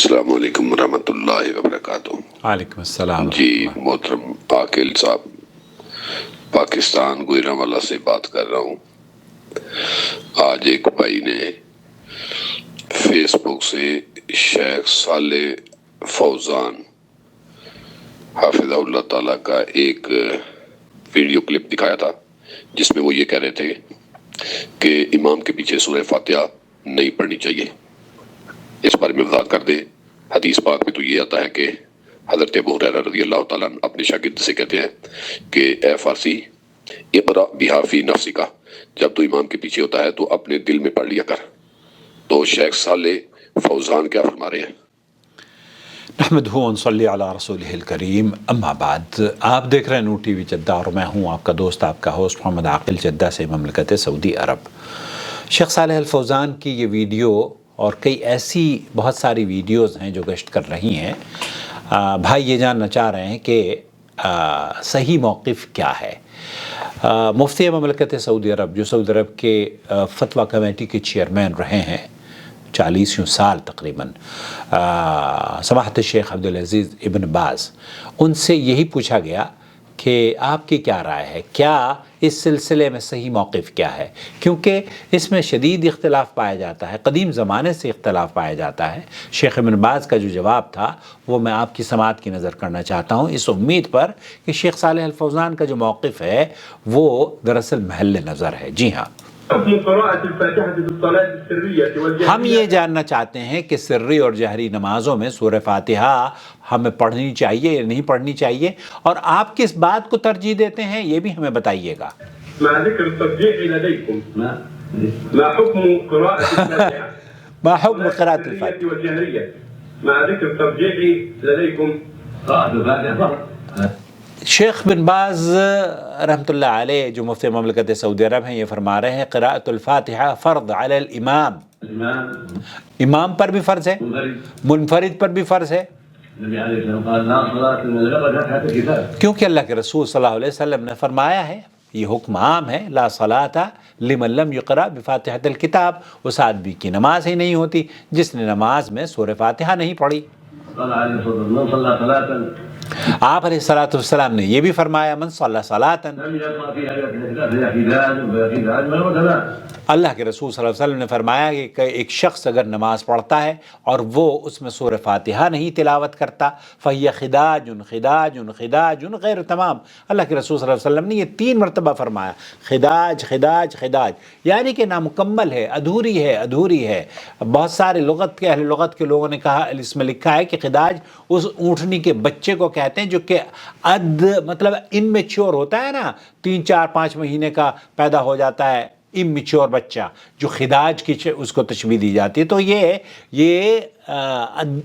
السلام علیکم ورحمۃ اللہ وبرکاتہ۔ وعلیکم السلام۔ جی محترم عاقل صاحب، پاکستان گوجرانوالہ سے بات کر رہا ہوں۔ آج ایک بھائی نے فیس بک سے شیخ صالح فوزان حافظہ اللہ تعالیٰ کا ایک ویڈیو کلپ دکھایا تھا، جس میں وہ یہ کہہ رہے تھے کہ امام کے پیچھے سورہ فاتحہ نہیں پڑھنی چاہیے۔ اس بارے میں وضاحت کر دیں۔ حدیث پاک میں تو یہ آتا ہے کہ حضرت ابو ہریرہ رضی اللہ تعالیٰ عنہ اپنے شاگرد سے کہتے ہیں کہ اے فارسی، اقرأ بہا فی نفسک، جب تو امام کے پیچھے ہوتا ہے تو اپنے دل میں پڑھ لیا کر۔ تو شیخ صالح فوزان کیا فرما رہے ہیں؟ نحمدہ و نصلی علی رسولہ الکریم، اما بعد۔ آپ دیکھ رہے ہیں نور ٹی وی جدہ اور میں ہوں آپ کا دوست، آپ کا ہوسٹ محمد عاقل، جدہ سے مملکت سعودی عرب۔ شیخ صالح الفوزان کی یہ ویڈیو اور کئی ایسی بہت ساری ویڈیوز ہیں جو گشت کر رہی ہیں۔ بھائی یہ جاننا چاہ رہے ہیں کہ صحیح موقف کیا ہے۔ مفتی مملکت سعودی عرب، جو سعودی عرب کے فتویٰ کمیٹی کے چیئرمین رہے ہیں 40 سال تقریباً، سماحت الشیخ عبدالعزیز ابن باز، ان سے یہی پوچھا گیا کہ آپ کی کیا رائے ہے، کیا اس سلسلے میں صحیح موقف کیا ہے، کیونکہ اس میں شدید اختلاف پایا جاتا ہے، قدیم زمانے سے اختلاف پایا جاتا ہے۔ شیخ ابن باز کا جو جواب تھا وہ میں آپ کی سماعت کی نظر کرنا چاہتا ہوں، اس امید پر کہ شیخ صالح الفوزان کا جو موقف ہے وہ دراصل محل نظر ہے۔ جی ہاں، ہم یہ جاننا چاہتے ہیں کہ سری اور جہری نمازوں میں سورہ فاتحہ ہمیں پڑھنی چاہیے یا نہیں پڑھنی چاہیے، اور آپ کس بات کو ترجیح دیتے ہیں یہ بھی ہمیں بتائیے گا۔ مع ذكر الترجيح لديكم ما حكم قراءة الفاتحة؟ ما حكم قراءة الفاتحة والجهرية؟ مع ذكر الترجيح لديكم قراءة الفاتحة؟ شیخ بن باز رحمۃ اللہ علیہ جو مفتی مملکت سعودی عرب ہیں، یہ فرما رہے ہیں قراءۃ الفاتحہ فرض علی الامام، امام پر بھی فرض ہے، منفرد پر بھی فرض ہے، کیونکہ اللہ کے رسول صلی اللہ علیہ وسلم نے فرمایا ہے، یہ حکم عام ہے، لا صلاۃ لمن لم یقرأ بفاتحۃ الکتاب، اس آدمی کی نماز ہی نہیں ہوتی جس نے نماز میں سورہ فاتحہ نہیں پڑھی۔ آپ علیہ الصلوۃ والسلام نے یہ بھی فرمایا، من صلی صلاۃ، اللہ کے رسول صلی اللہ علیہ وسلم نے فرمایا کہ ایک شخص اگر نماز پڑھتا ہے اور وہ اس میں سورہ فاتحہ نہیں تلاوت کرتا، فَهِيَ خِدَاجٌ خِدَاجٌ خِدَاجٌ غیر تمام۔ اللہ کے رسول صلی اللہ علیہ وسلم نے یہ 3 مرتبہ فرمایا، خداج خداج خداج، یعنی کہ نامکمل ہے، ادھوری ہے، ادھوری ہے۔ بہت سارے لغت کے اہل لغت کے لوگوں نے کہا، اس میں لکھا ہے کہ خداج اس اونٹنی کے بچے کو کہتے ہیں جو کہ مطلب اممیچور ہوتا ہے نا، 3 4 5 مہینے کا پیدا ہو جاتا ہے، اممیچور بچہ جو خداج کی اس کو تشبیہ دی جاتی ہے۔ تو یہ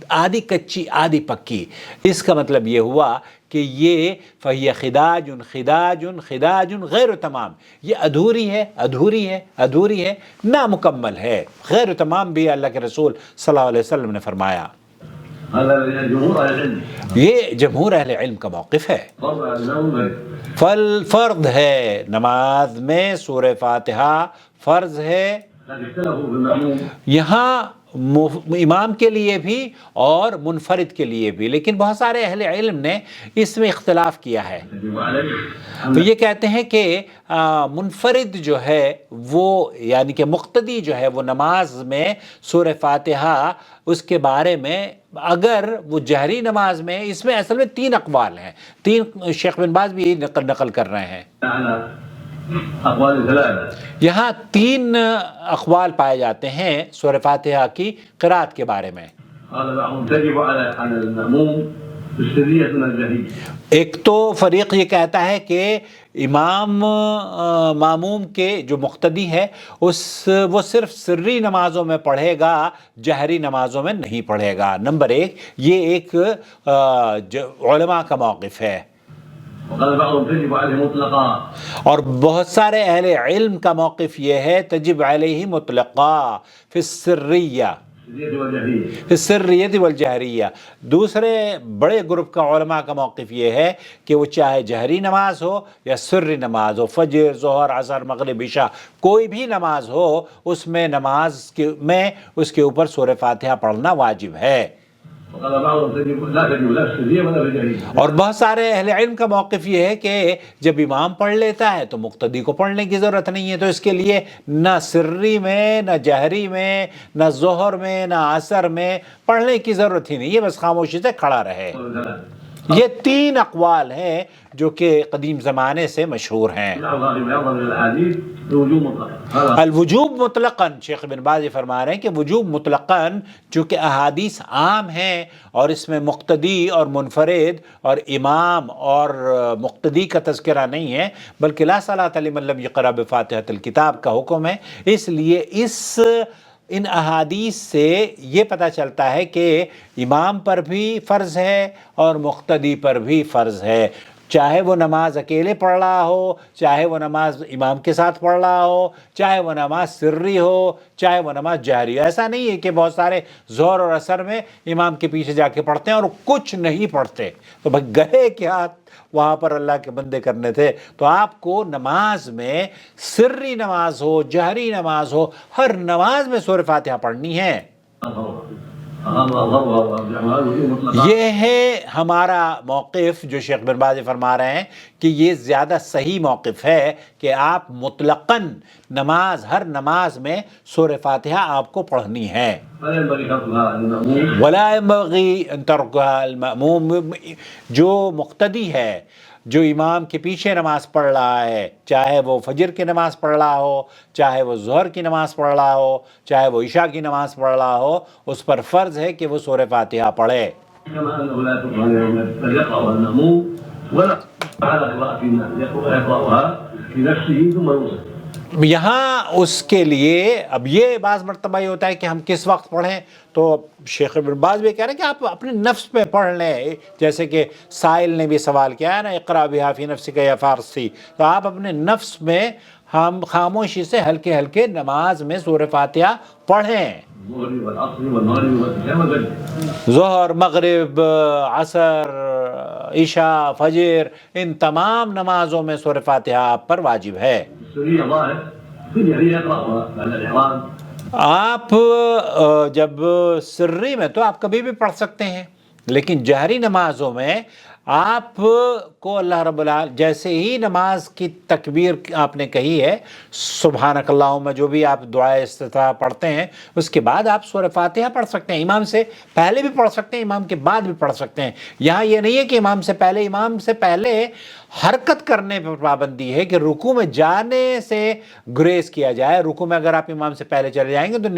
آدھی کچی آدھی پکی، اس کا مطلب یہ ہوا کہ یہ فہی خداج خداج خداج غیر تمام، یہ ادھوری ہے، ادھوری ہے، ادھوری ہے، نامکمل ہے۔ غیر تمام بھی اللہ کے رسول صلی اللہ علیہ وسلم نے فرمایا۔ یہ جمہور اہل علم کا موقف ہے۔ فرض ہے، نماز میں سورہ فاتحہ فرض ہے، یہاں امام کے لیے بھی اور منفرد کے لیے بھی، لیکن بہت سارے اہل علم نے اس میں اختلاف کیا ہے۔ تو یہ کہتے ہیں کہ منفرد جو ہے وہ، یعنی کہ مقتدی جو ہے وہ نماز میں سورہ فاتحہ، اس کے بارے میں اگر وہ جہری نماز میں، اس میں اصل میں 3 اقوال ہیں، 3 شیخ بن باز بھی یہی نقل کر رہے ہیں۔ یہاں 3 اقوال پائے جاتے ہیں سورہ فاتحہ کی قرأت کے بارے میں۔ ایک تو فریق یہ کہتا ہے کہ امام معموم کے جو مقتدی ہے وہ صرف سری نمازوں میں پڑھے گا، جہری نمازوں میں نہیں پڑھے گا۔ نمبر 1، یہ ایک علماء کا موقف ہے، اور بہت سارے اہل علم کا موقف یہ ہے تجب علیہ مطلقا فی السریہ، فی السریہ والجہریہ۔ دوسرے بڑے گروپ کا علماء کا موقف یہ ہے کہ وہ چاہے جہری نماز ہو یا سری نماز ہو، فجر، ظہر، عصر، مغرب، عشاء، کوئی بھی نماز ہو، اس میں نماز میں اس کے اوپر سورہ فاتحہ پڑھنا واجب ہے۔ وقال بعضهم لا تجب لا سرية ولا في جهرية. اور بہت سارے اہل علم کا موقف یہ ہے کہ جب امام پڑھ لیتا ہے تو مقتدی کو پڑھنے کی ضرورت نہیں ہے، تو اس کے لیے نہ سری میں، نہ جہری میں، نہ ظہر میں، نہ عصر میں پڑھنے کی ضرورت ہی نہیں ہے، بس خاموشی سے کھڑا رہے۔ یہ تین اقوال ہیں جو کہ قدیم زمانے سے مشہور ہیں۔ الوجوب مطلقاً، شیخ بن باز یہ فرما رہے ہیں کہ وجوب مطلقاً چونکہ احادیث عام ہیں اور اس میں مقتدی اور منفرد اور امام اور مقتدی کا تذکرہ نہیں ہے، بلکہ لا صلاۃ لمن لم یقرأ بفاتحۃ الکتاب کا حکم ہے، اس لیے ان احادیث سے یہ پتہ چلتا ہے کہ امام پر بھی فرض ہے اور مقتدی پر بھی فرض ہے، چاہے وہ نماز اکیلے پڑھ رہا ہو، چاہے وہ نماز امام کے ساتھ پڑھ رہا ہو، چاہے وہ نماز سری ہو، چاہے وہ نماز جہری ہو۔ ایسا نہیں ہے کہ بہت سارے ظہر اور عصر میں امام کے پیچھے جا کے پڑھتے ہیں اور کچھ نہیں پڑھتے، تو بھائی گئے کیا وہاں پر اللہ کے بندے کرنے تھے۔ تو آپ کو نماز میں سری نماز ہو، جہری نماز ہو، ہر نماز میں سورہ فاتحہ پڑھنی ہے۔ یہ ہے ہمارا موقف جو شیخ بن باز فرما رہے ہیں کہ یہ زیادہ صحیح موقف ہے کہ آپ مطلقاً نماز، ہر نماز میں سورہ فاتحہ آپ کو پڑھنی ہے۔ ولا ينبغي ان تركها المأموم، جو مقتدی ہے، جو امام کے پیچھے نماز پڑھ رہا ہے، چاہے وہ فجر کی نماز پڑھ رہا ہو، چاہے وہ ظہر کی نماز پڑھ رہا ہو، چاہے وہ عشاء کی نماز پڑھ رہا ہو، اس پر فرض ہے کہ وہ سورہ فاتحہ پڑھے۔ یہاں اس کے لیے اب یہ بعض مرتبہ یہ ہوتا ہے کہ ہم کس وقت پڑھیں، تو شیخ ابن باز بھی کہہ رہے ہیں کہ آپ اپنے نفس پہ پڑھ لیں، جیسے کہ سائل نے بھی سوال کیا ہے نا، اقرا بہا فی نفسک یا فارسی، تو آپ اپنے نفس میں ہم خاموشی سے ہلکے ہلکے نماز میں سورہ فاتحہ پڑھیں۔ ظہر، مغرب، عصر، عشاء، فجر، ان تمام نمازوں میں سورہ فاتحہ آپ پر واجب ہے۔ آپ جب سری میں تو آپ کبھی بھی پڑھ سکتے ہیں، لیکن جہری نمازوں میں آپ کو اللہ رب العالمین جیسے ہی نماز کی تکبیر آپ نے کہی ہے، سبحانک اللہم جو بھی آپ دعائے استفتاح پڑھتے ہیں، اس کے بعد آپ سورہ فاتحہ پڑھ سکتے ہیں۔ امام سے پہلے بھی پڑھ سکتے ہیں، امام کے بعد بھی پڑھ سکتے ہیں۔ یہاں یہ نہیں ہے کہ امام سے پہلے حرکت کرنے پر پابندی ہے کہ رکوع میں جانے سے گریز کیا جائے۔ رکوع میں اگر آپ امام سے پہلے چلے جائیں گے تو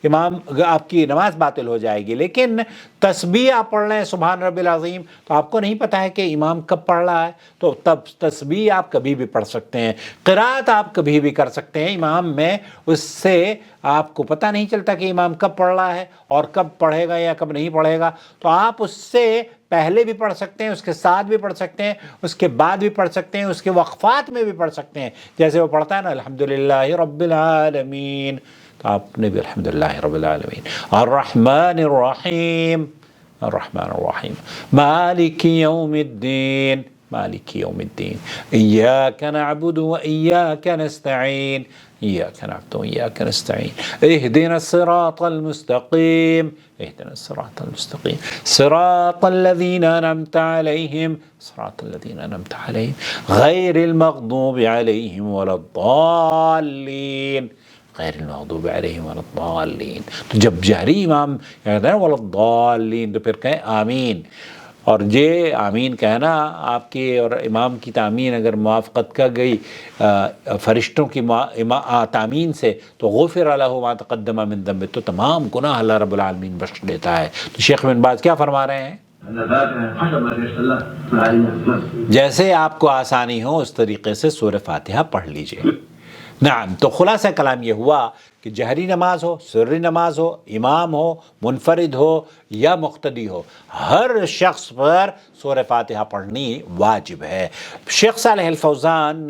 امام آپ کی نماز باطل ہو جائے گی، لیکن تسبیح آپ پڑھ رہے ہیں سبحان رب العظیم، تو آپ کو نہیں پتہ ہے کہ امام کب پڑھ رہا ہے، تو تب تسبیح آپ کبھی بھی پڑھ سکتے ہیں، قرات آپ کبھی بھی کر سکتے ہیں امام میں، اس سے آپ کو پتہ نہیں چلتا کہ امام کب پڑھ رہا ہے اور کب پڑھے گا یا کب نہیں پڑھے گا، تو آپ اس سے پہلے بھی پڑھ سکتے ہیں، اس کے ساتھ بھی پڑھ سکتے ہیں، اس کے بعد بھی پڑھ سکتے ہیں، اس کے وقفات میں بھی پڑھ سکتے ہیں، جیسے وہ پڑھتا ہے نا الحمدللہ رب العالمین، تو آپ نے بھی الحمدللہ رب العالمین، الرحمن الرحیم، الرحمن الرحیم، مالک یوم الدین، مالک یوم الدین، ایاک نعبد و ایاک نستعین، إياك نعبد وإياك نستعين، اهدنا الصراط المستقيم، اهدنا الصراط المستقيم، صراط الذين أنعمت عليهم، صراط الذين أنعمت عليهم، غير المغضوب عليهم ولا الضالين، غیر المغضوب علیہم ولا الضالین۔ تو جب جہری امام کہتا ہے ولا الضالین تو پھر کہیں آمین، اور یہ آمین کہنا آپ کی اور امام کی تامین اگر موافقت کر گئی فرشتوں کی تامین سے تو غفر لہ ما تقدم من ذنبہ، تو تمام گناہ اللہ رب العالمین بخش دیتا ہے۔ تو شیخ بن باز کیا فرما رہے ہیں؟ جیسے آپ کو آسانی ہو اس طریقے سے سورہ فاتحہ پڑھ لیجئے۔ نعم، تو خلاصہ کلام یہ ہوا کہ جہری نماز ہو، سری نماز ہو، امام ہو، منفرد ہو یا مقتدی ہو، ہر شخص پر سورہ فاتحہ پڑھنی واجب ہے۔ شیخ صالح الفوزان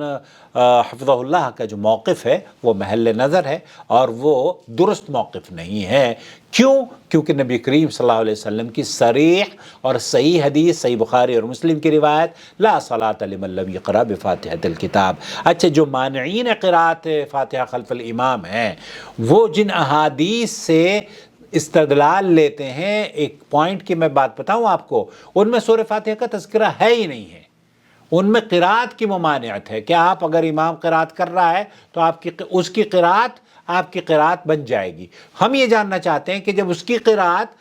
حفظہ اللہ کا جو موقف ہے وہ محل نظر ہے اور وہ درست موقف نہیں ہے۔ کیوں؟ کیونکہ نبی کریم صلی اللہ علیہ وسلم کی صریح اور صحیح حدیث، صحیح بخاری اور مسلم کی روایت، لا صلاۃ لمن لم یقرأ بفاتحۃ الکتاب۔ اچھا، جو مانعین قراءت فاتحہ خلف الامام ہیں، وہ جن احادیث سے استدلال لیتے ہیں، ایک پوائنٹ کی میں بات بتاؤں آپ کو، ان میں سورہ فاتحہ کا تذکرہ ہے ہی نہیں ہے، ان میں قرات کی ممانعت ہے کہ آپ اگر امام قرات کر رہا ہے تو اس کی قرات آپ کی قرات بن جائے گی۔ ہم یہ جاننا چاہتے ہیں کہ جب اس کی قرات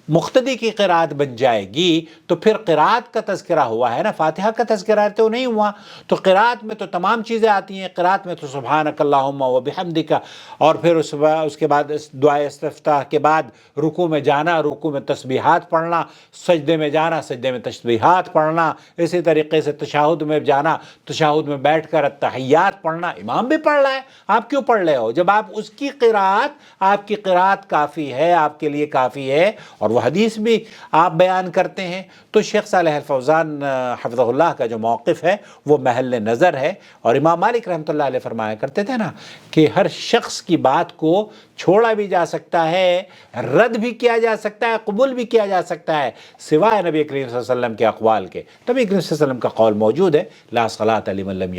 مقتدی کی قرات بن جائے گی تو پھر قرات کا تذکرہ ہوا ہے نا، فاتحہ کا تذکرہ تو نہیں ہوا۔ تو قرات میں تو تمام چیزیں آتی ہیں، قرات میں تو سبحانک اللہم و بحمدک، اور پھر اس کے بعد دعائے استفتاح کے بعد رکوع میں جانا، رکوع میں تسبیحات پڑھنا، سجدے میں جانا، سجدے میں تسبیحات پڑھنا، اسی طریقے سے تشہد میں جانا، تشہد میں بیٹھ کر التحیات پڑھنا۔ امام بھی پڑھ رہا ہے، آپ کیوں پڑھ رہے ہو؟ جب آپ اس کی قرات، آپ کی قرات کافی ہے، آپ کے لیے کافی ہے، اور وہ حدیث بھی آپ بیان کرتے ہیں۔ تو شیخ صالح الفوزان حفظہ اللہ کا جو موقف ہے وہ محل نظر ہے، اور امام مالک رحمۃ اللہ علیہ فرمایا کرتے تھے نا کہ ہر شخص کی بات کو چھوڑا بھی جا سکتا ہے، رد بھی کیا جا سکتا ہے، قبول بھی کیا جا سکتا ہے، سوائے نبی کریم صلی اللہ علیہ وسلم کے اقوال کے۔ نبی کریم صلی اللہ علیہ وسلم کا قول موجود ہے، لا صلاۃ لمن لم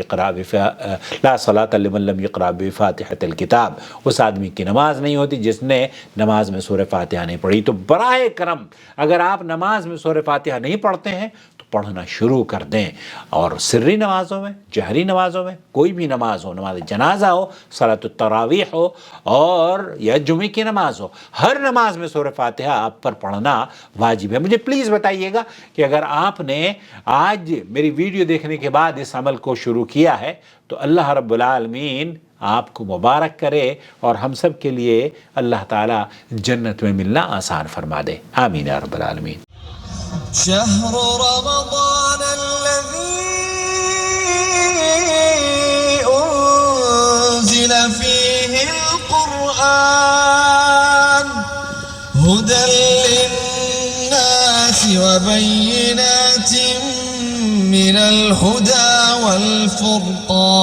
یقرأ بفاتحۃ الکتاب، اس آدمی کی نماز نہیں ہوتی جس نے نماز میں سورہ فاتحہ نہیں پڑھی۔ تو براہ کرم اگر آپ نماز میں سورہ فاتحہ نہیں پڑھتے ہیں تو پڑھنا شروع کر دیں، اور سری نمازوں میں، جہری نمازوں میں، کوئی بھی نماز ہو، نماز جنازہ ہو، صلاۃ التراویح ہو، اور یا جمعے کی نماز ہو، ہر نماز میں سورہ فاتحہ آپ پر پڑھنا واجب ہے۔ مجھے پلیز بتائیے گا کہ اگر آپ نے آج میری ویڈیو دیکھنے کے بعد اس عمل کو شروع کیا ہے تو اللہ رب العالمین آپ کو مبارک کرے، اور ہم سب کے لیے اللہ تعالیٰ جنت میں ملنا آسان فرما دے، آمین یا رب العالمین۔ شهر رمضان الذي أنزل فيه القرآن هدى للناس وبينات من الهدى والفرقان